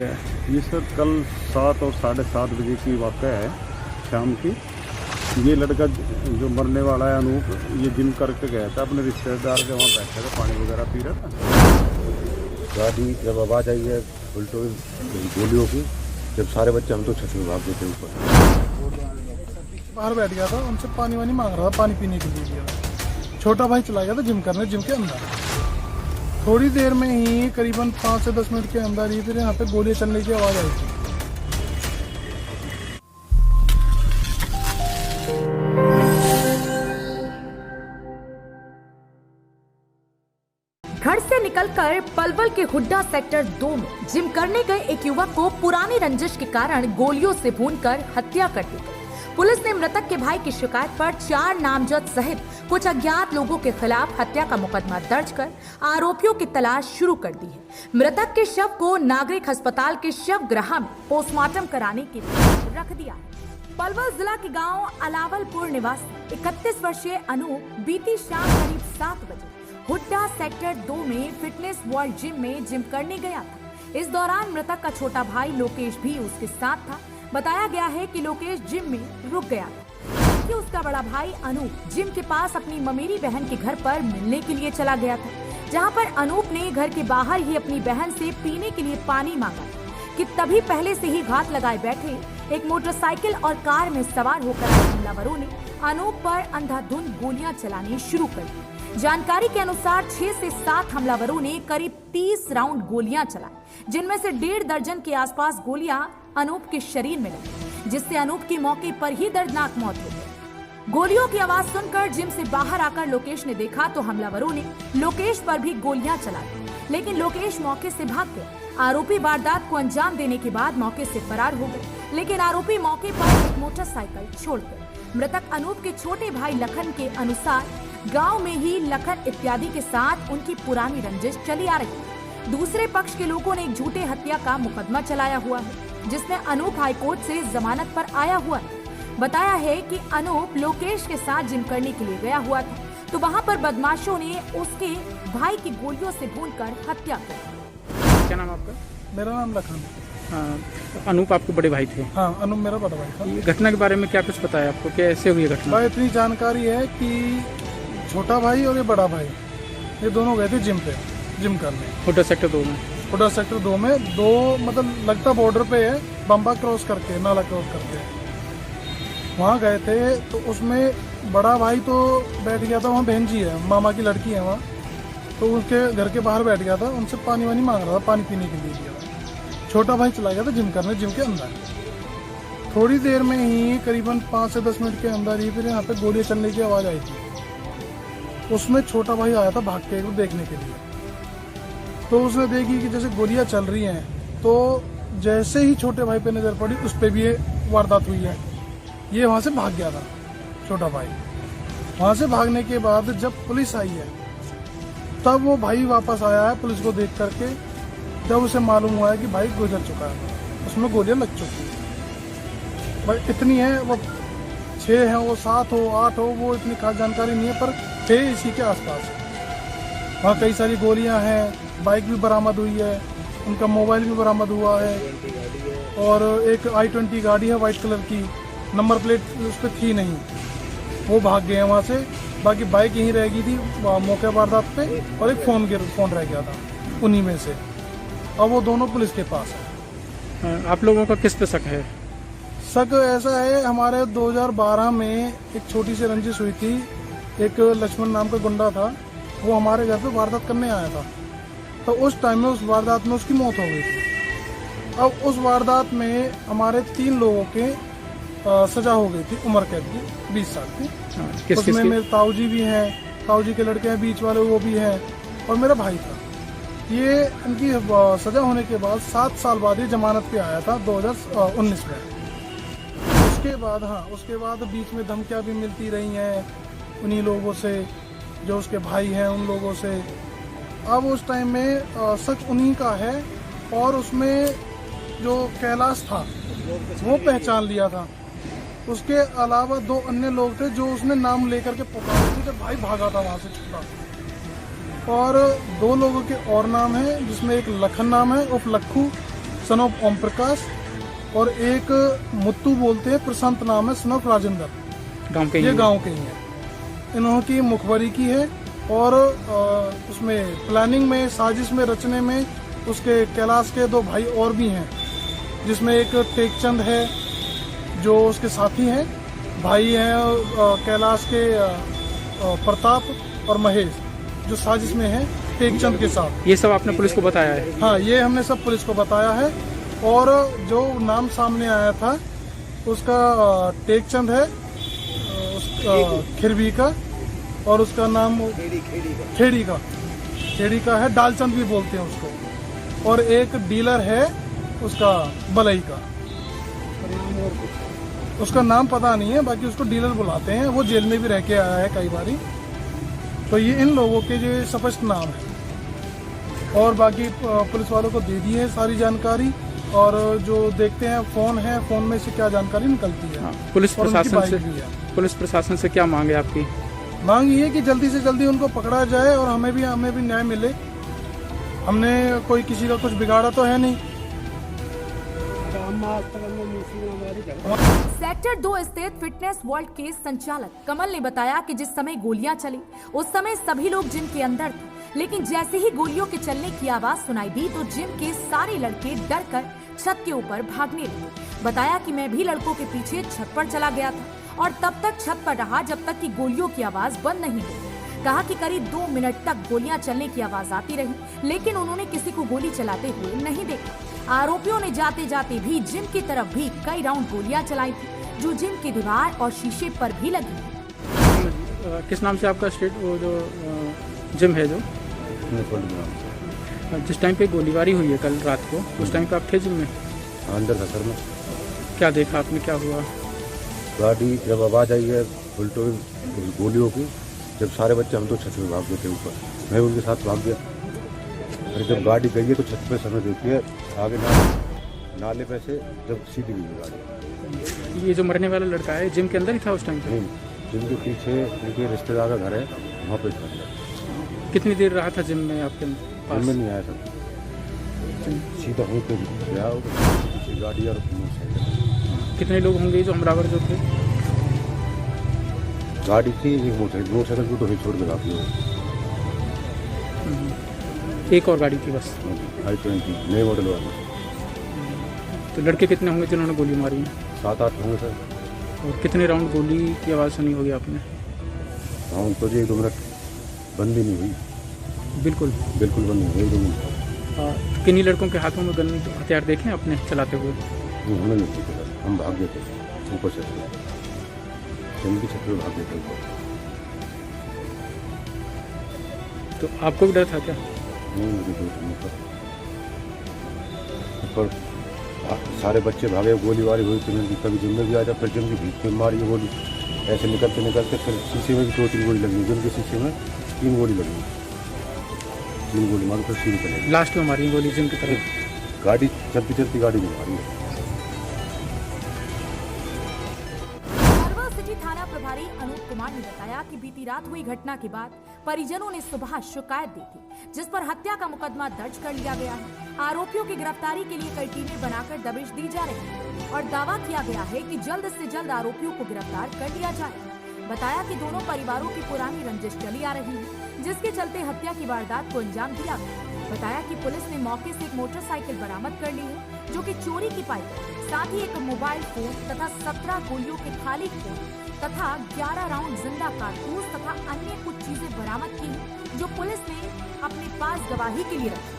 ये सर कल 7 और 7:30 बजे की वाक़या है शाम की। ये लड़का जो मरने वाला है अनूप, ये जिम करके गया था अपने रिश्तेदार के वहाँ बैठा था, पानी वगैरह पी रहा था। गाड़ी जब आवाज़ आई है उल्टो गोलियों की, जब सारे बच्चे हम तो छत में भाग गए थे ऊपर। बाहर बैठ गया था, उनसे पानी वानी मांग रहा था, पानी पीने के लिए गया था। छोटा भाई चला गया था जिम करने, जिम के अंदर। थोड़ी देर में ही करीबन 5 से 10 मिनट के अंदर ही फिर यहाँ पे गोलियां चलने की आवाज़ आई थी। घर से निकलकर पलवल के हुड्डा सेक्टर 2 में जिम करने गए एक युवक को पुरानी रंजिश के कारण गोलियों से भूनकर हत्या कर दी गई। पुलिस ने मृतक के भाई की शिकायत पर 4 नामजद सहित कुछ अज्ञात लोगों के खिलाफ हत्या का मुकदमा दर्ज कर आरोपियों की तलाश शुरू कर दी है। मृतक के शव को नागरिक अस्पताल के शव गृह में पोस्टमार्टम कराने के लिए रख दिया है। पलवल जिला के गांव अलावलपुर निवासी 31 वर्षीय अनूप बीती शाम करीब 7 बजे हुड्डा सेक्टर 2 में फिटनेस वर्ल्ड जिम में जिम करने गया था। इस दौरान मृतक का छोटा भाई लोकेश भी उसके साथ था। बताया गया है कि लोकेश जिम में रुक गया था कि उसका बड़ा भाई अनूप जिम के पास अपनी ममेरी बहन के घर पर मिलने के लिए चला गया था, जहां पर अनूप ने घर के बाहर ही अपनी बहन से पीने के लिए पानी मांगा कि तभी पहले से ही घात लगाए बैठे एक मोटरसाइकिल और कार में सवार होकर आए हमलावरों ने अनूप पर अंधाधुंध गोलियां चलाने शुरू कर दी। जानकारी के अनुसार 6 से 7 हमलावरों ने करीब 30 राउंड गोलियां चलाई, जिनमें से 1.5 दर्जन के आसपास गोलियां अनूप के शरीर में लगी, जिससे अनूप की मौके पर ही दर्दनाक मौत हो गई। गोलियों की आवाज सुनकर जिम से बाहर आकर लोकेश ने देखा तो हमलावरों ने लोकेश पर भी गोलियां चला दी, लेकिन लोकेश मौके से भाग गया। आरोपी वारदात को अंजाम देने के बाद मौके से फरार हो गए, लेकिन आरोपी मौके पर एक मोटरसाइकिल छोड़ गए। मृतक अनूप के छोटे भाई लखन के अनुसार गांव में ही लखन इत्यादि के साथ उनकी पुरानी रंजिश चली आ रही है। दूसरे पक्ष के लोगों ने एक झूठे हत्या का मुकदमा चलाया हुआ है, जिसमें अनूप हाईकोर्ट से जमानत पर आया हुआ है। बताया है कि अनूप लोकेश के साथ जिम करने के लिए गया हुआ था, तो वहां पर बदमाशों ने उसके भाई की गोलियों से भूनकर हत्या कर दी। क्या नाम आपका? मेरा नाम लखन। अनूप आपके बड़े भाई थे? हाँ, अनूप मेरा बड़ा भाई था। ये घटना के बारे में क्या कुछ पता है आपको, कैसे हुई घटना? भाई इतनी जानकारी है कि छोटा भाई और ये बड़ा भाई ये दोनों गए थे जिम करने हुड्डा सेक्टर 2 में। हुड्डा सेक्टर 2 में दो मतलब लगता बॉर्डर पे है, बम्बा क्रॉस करके, नाला क्रॉस करके वहाँ गए थे। तो उसमें बड़ा भाई तो बैठ गया था, वहाँ बहन जी है, मामा की लड़की है वहाँ, तो उसके घर के बाहर बैठ गया था, उनसे पानी वानी मांग रहा था, पानी पीने के लिए गया था। छोटा भाई चला गया था जिम करने, जिम के अंदर। थोड़ी देर में ही करीबन 5 से 10 मिनट के अंदर ही फिर यहाँ पे गोलियां चलने की आवाज़ आई थी। उसमें छोटा भाई आया था भाग के देखने के लिए, तो उसने देखी कि जैसे गोलियां चल रही हैं, तो जैसे ही छोटे भाई पे नजर पड़ी उस पे भी ये वारदात हुई है। ये वहां से भाग गया था छोटा भाई। वहां से भागने के बाद जब पुलिस आई है तब वो भाई वापस आया है पुलिस को देख करके, जब उसे मालूम हुआ है कि भाई गुजर चुका है, उसमें गोलियां लग चुकी है। भाई इतनी है, वो 6 है, वो 7 हो 8 हो, वो इतनी खास जानकारी नहीं है, पर थे इसी के आसपास। वहाँ कई सारी गोलियां हैं, बाइक भी बरामद हुई है, उनका मोबाइल भी बरामद हुआ है, और एक I-20 गाड़ी है वाइट कलर की, नंबर प्लेट उस पर थी नहीं, वो भाग गए हैं वहाँ से। बाकी बाइक यहीं रह गई थी मौके वारदात पे, और एक फ़ोन रह गया था उन्हीं में से, और वो दोनों पुलिस के पास है। आप लोगों का किस पे शक है? शक ऐसा है, हमारे 2012 में एक छोटी सी रंजिश हुई थी। एक लक्ष्मण नाम का गुंडा था, वो हमारे घर पे वारदात करने आया था, तो उस टाइम में उस वारदात में उसकी मौत हो गई थी। अब उस वारदात में हमारे 3 लोगों के सजा हो गई थी, उम्र कैद की 20 साल की। उसमें मेरे ताऊ जी भी हैं, ताऊ जी के लड़के हैं बीच वाले, वो भी हैं, और मेरा भाई था। ये इनकी सजा होने के बाद 7 साल बाद ये जमानत पे आया था 2019 में। उसके बाद बीच में धमकियां भी मिलती रही हैं उन्हीं लोगों से, जो उसके भाई हैं उन लोगों से। अब उस टाइम में शक उन्हीं का है, और उसमें जो कैलाश था वो पहचान लिया था। उसके अलावा 2 अन्य लोग थे जो उसने नाम लेकर के पुकारे थे जब भाई भागा था वहाँ से छुटा। और 2 लोगों के और नाम हैं, जिसमें एक लखन नाम है उर्फ लक्खू, सन ऑफ ओम प्रकाश, और एक मुत्तू बोलते हैं, प्रशांत नाम है, सन ऑफ राजेंद्र। गांव के ही ये हैं। गांव के ही हैं। इन्हों की मुखबरी की है और उसमें प्लानिंग में, साजिश में, रचने में उसके कैलाश के 2 भाई और भी हैं, जिसमें एक टेकचंद है जो उसके साथी हैं, भाई हैं कैलाश के प्रताप और महेश, जो साजिश में है टेकचंद के साथ। ये सब आपने पुलिस को बताया है? हाँ, ये हमने सब पुलिस को बताया है। और जो नाम सामने आया था उसका टेकचंद है, खिरवी का, और उसका नाम खेड़ी का है, डालचंद भी बोलते हैं उसको, और एक डीलर है उसका बलई का, उसका नाम पता नहीं है, बाकी उसको डीलर बुलाते हैं। वो जेल में भी रह के आया है कई बारी। तो ये इन लोगों के जो स्पष्ट नाम है, और बाकी पुलिस वालों को दे दी है सारी जानकारी, और जो देखते हैं फोन है, फोन में से क्या जानकारी निकलती है। हाँ, पुलिस और उनकी प्रशासन बाइक से भी है। पुलिस प्रशासन से क्या मांग है आपकी? मांग ये है कि जल्दी से जल्दी उनको पकड़ा जाए और हमें भी न्याय मिले। हमने कोई किसी का कुछ बिगाड़ा तो है नहीं। सेक्टर 2 स्थित फिटनेस वर्ल्ड के संचालक कमल ने बताया कि जिस समय गोलियां चली उस समय सभी लोग जिम के अंदर थे, लेकिन जैसे ही गोलियों के चलने की आवाज सुनाई दी तो जिम के सारे लड़के डर कर छत के ऊपर भागने लगे। बताया कि मैं भी लड़कों के पीछे छत पर चला गया था और तब तक छत पर रहा जब तक कि गोलियों की आवाज बंद नहीं हुई। कहा कि करीब 2 मिनट तक गोलियां चलने की आवाज आती रही, लेकिन उन्होंने किसी को गोली चलाते हुए नहीं देखा। आरोपियों ने जाते जाते भी जिम की तरफ भी कई राउंड गोलियां चलाई थी, जो जिम की दीवार और शीशे पर भी लगी। किस नाम से आपका स्टेट वो जो जिम है, जो जिस टाइम पे गोलीबारी हुई है कल रात को, उस टाइम पे आप थे जिम में? अंदर था सर में। क्या देखा आपने, क्या हुआ? गाड़ी जब आवाज़ आई है उल्टो गोलियों की, जब सारे बच्चे हम तो छत में भाग गए थे ऊपर, मैं उनके साथ भाग गया। और जब गाड़ी गई है तो छत पे समय देखिए आगे नाले पे से जब सीधी गई गाड़ी। ये जो मरने वाला लड़का है जिम के अंदर ही था उस टाइम पे? नहीं, जिनके पीछे उनके रिश्तेदार का घर है, वहाँ पे था। कितनी देर रहा था जिम में आपके पास? में नहीं आया था, सीधा वहीं पे गया और पीछे गाड़ी और मोटरसाइकिल। कितने लोग होंगे जो हमलावर जो थे? गाड़ी थी, एक मोटरसाइकिल को तो वहीं छोड़ के काफी हो। एक और गाड़ी थी बस? i20 नए मॉडल वाली। तो लड़के कितने होंगे जिन्होंने गोली मारी है? 7-8 होंगे सर। और कितने राउंड गोली की आवाज़ सुनी होगी आपने? हाँ, तो जी 1-2 मिनट बंद ही नहीं हुई, बिल्कुल बंद नहीं हुई 1-2 मिनट। किन्हीं लड़कों के हाथों में गन हथियार देखे हैं अपने चलाते हुए? हमें नहीं थी सर, हम भाग गए थे ऊपर से, जंगली छत पे भाग गए थे ऊपर। तो आपको भी डर था क्या? नहीं, मुझे कोई ऊपर सारे बच्चे भागे, गोलीबारी हुई, फिर कभी जिम में भी आ जा, फिर जिम की भीख में मारी गोली, ऐसे निकलते फिर शीशे में भी 2-3 गोली लगी, जिम के शीशे में 3 गोली लगी, 3 गोली मारी, फिर सीधी चले। लास्ट में मारी गोली जिम की तरफ? गाड़ी चलती गाड़ी में मारी है। अरवल सिटी थाना प्रभारी अनूप कुमार ने बताया कि बीती रात हुई घटना के बाद परिजनों ने सुबह शिकायत दी थी, जिस पर हत्या का मुकदमा दर्ज कर लिया गया है। आरोपियों की गिरफ्तारी के लिए कई टीमें बनाकर दबिश दी जा रही है और दावा किया गया है कि जल्द से जल्द आरोपियों को गिरफ्तार कर लिया जाए। बताया कि दोनों परिवारों की पुरानी रंजिश चली आ रही है, जिसके चलते हत्या की वारदात को अंजाम दिया गया। बताया कि पुलिस ने मौके से एक मोटरसाइकिल बरामद कर ली है, जो कि चोरी की पाई गई। साथ ही एक मोबाइल फोन तथा 17 गोलियों के खाली फोन तथा 11 राउंड जिंदा कारतूस तथा अन्य कुछ चीजें बरामद की हैं, जो पुलिस ने अपने पास गवाही के लिए रखी।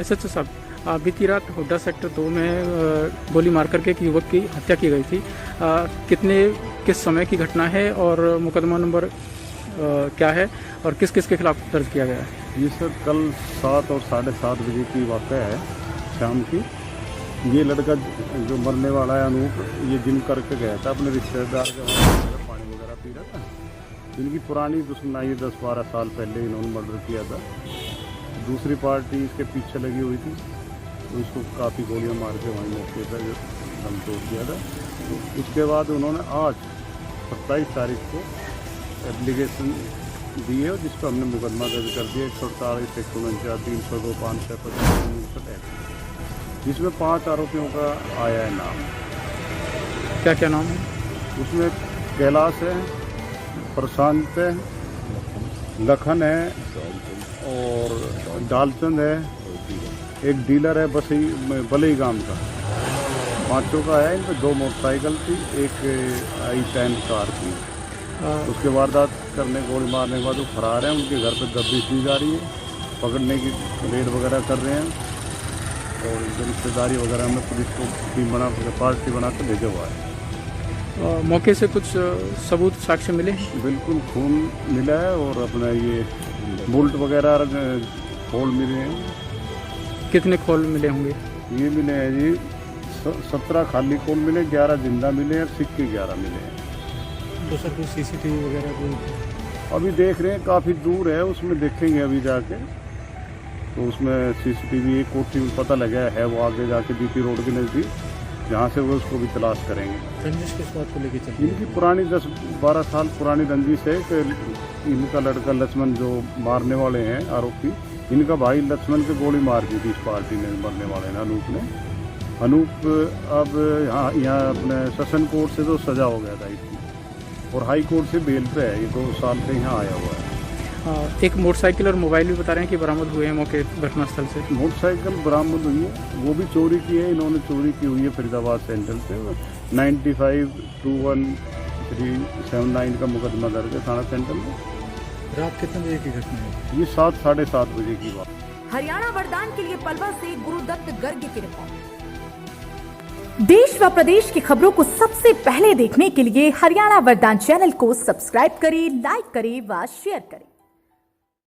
SHO साहब, बीती रात हुड्डा सेक्टर 2 में गोली मार करके एक युवक की हत्या की गई थी। किस समय की घटना है और मुकदमा नंबर क्या है और किस किस के खिलाफ दर्ज किया गया है? ये सर कल 7 और 7:30 बजे की वाक़या है शाम की। ये लड़का जो मरने वाला है अनूप, ये जिम करके गया था अपने रिश्तेदार के वहाँ, पानी वगैरह पी रहा था। इनकी पुरानी दुश्मनी है, 10-12 साल पहले इन्होंने मर्डर किया था। दूसरी पार्टी इसके पीछे लगी हुई थी, तो इसको काफ़ी गोलियां मार के वहीं मौके पर दम तोड़ दिया था। उसके बाद उन्होंने आज 27 तारीख को एप्लीकेशन दी है, जिस पर हमने मुकदमा दर्ज कर दिया 148, 149, 302, 555, जिसमें 5 आरोपियों का आया है नाम। क्या क्या नाम है? उसमें कैलाश है, प्रशांत है, लखन है और डालचंद है, एक डीलर है बलई गांव का। 5 का है, इनमें 2 मोटरसाइकिल थी, एक i10 कार थी। उसके वारदात करने गोली मारने के बाद वो फरार हैं। उनके घर पर दबिश दी जा रही है, पकड़ने की रेड वगैरह कर रहे हैं और रिश्तेदारी वगैरह में पुलिस को टीम बना पार्टी बना कर भेजा हुआ है। मौके से कुछ सबूत साक्ष्य मिले? बिल्कुल खून मिला है और अपना ये बुल्ट वगैरह खोल मिले हैं। कितने खोल मिले होंगे? ये मिले हैं जी 17 खाली खोल मिले, 11 जिंदा मिले और सिक्के 11 मिले हैं। तो सर कोई सीसीटीवी वगैरह कोई? अभी देख रहे हैं, काफ़ी दूर है, उसमें देखेंगे अभी जाके। तो उसमें सीसीटीवी एक कोठी में पता लगा है, वो आगे जाके बीपी रोड के नज़दीक, जहाँ से वो उसको भी तलाश करेंगे। रंजिश किस बात को लेकर चल? इनकी पुरानी 10-12 साल पुरानी रंजिश है कि इनका लड़का लक्ष्मण जो मारने वाले हैं आरोपी, इनका भाई लक्ष्मण के गोली मार दी थी इस पार्टी ने, मरने वाले ने, अनूप ने। अनूप अब यहाँ अपने सेशन कोर्ट से तो सजा हो गया था इसकी और हाई कोर्ट से बेल पे है, ये 2 साल से यहाँ आया हुआ है। एक मोटरसाइकिल और मोबाइल भी बता रहे हैं कि बरामद हुए हैं मौके घटनास्थल से। मोटरसाइकिल बरामद हुई है, वो भी चोरी की है, इन्होंने चोरी की हुई है फरीदाबाद सेंट्रल से। 95-21-379 का मुकदमा दर्ज है थाना सेंट्रल में। रात कितने बजे की घटना है? ये 7-7:30 बजे की बात। हरियाणा वरदान के लिए पलवल से गुरुदत्त गर्ग की रिपोर्ट। देश व प्रदेश की खबरों को सबसे पहले देखने के लिए हरियाणा वरदान चैनल को सब्सक्राइब करें, लाइक करें व शेयर करें।